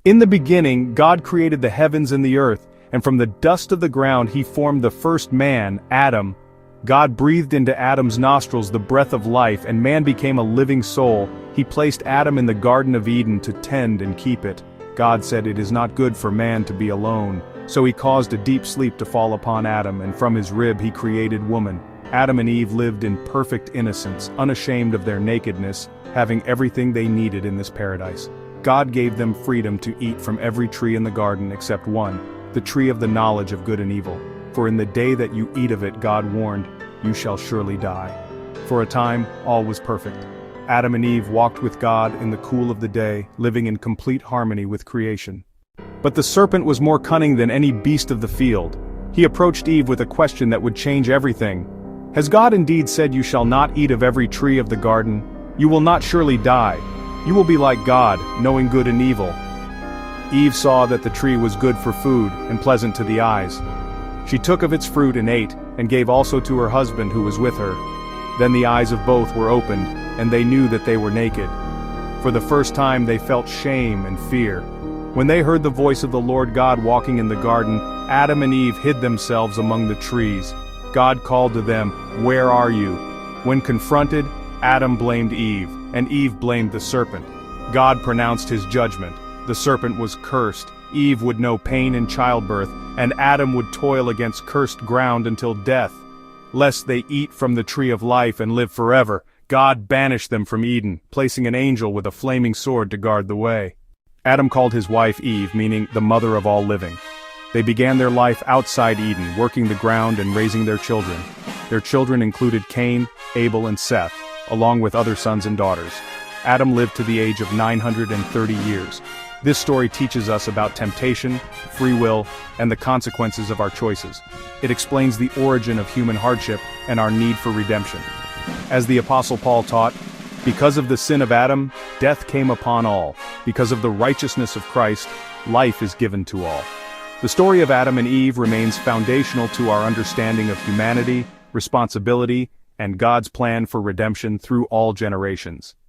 In the beginning, God created the heavens and the earth, and from the dust of the ground he formed the first man, Adam. God breathed into Adam's nostrils the breath of life, and man became a living soul. He placed Adam in the Garden of Eden to tend and keep it. God said, "It is not good for man to be alone." So he caused a deep sleep to fall upon Adam, and from his rib he created woman. Adam and Eve lived in perfect innocence, unashamed of their nakedness, having everything they needed in this paradise. God gave them freedom to eat from every tree in the garden except one, the tree of the knowledge of good and evil. For in the day that you eat of it, God warned, "You shall surely die." For a time, all was perfect. Adam and Eve walked with God in the cool of the day, living in complete harmony with creation. But the serpent was more cunning than any beast of the field. He approached Eve with a question that would change everything. "Has God indeed said you shall not eat of every tree of the garden? You will not surely die. You will be like God, knowing good and evil." Eve saw that the tree was good for food and pleasant to the eyes. She took of its fruit and ate, and gave also to her husband who was with her. Then the eyes of both were opened, and they knew that they were naked. For the first time they felt shame and fear. When they heard the voice of the Lord God walking in the garden, Adam and Eve hid themselves among the trees. God called to them, "Where are you?" When confronted, Adam blamed Eve, and Eve blamed the serpent. God pronounced his judgment. The serpent was cursed, Eve would know pain in childbirth, and Adam would toil against cursed ground until death. Lest they eat from the tree of life and live forever, God banished them from Eden, placing an angel with a flaming sword to guard the way. Adam called his wife Eve, meaning the mother of all living. They began their life outside Eden, working the ground and raising their children. Their children included Cain, Abel, and Seth, along with other sons and daughters. Adam lived to the age of 930 years. This story teaches us about temptation, free will, and the consequences of our choices. It explains the origin of human hardship and our need for redemption. As the Apostle Paul taught, because of the sin of Adam, death came upon all. Because of the righteousness of Christ, life is given to all. The story of Adam and Eve remains foundational to our understanding of humanity, responsibility, and God's plan for redemption through all generations.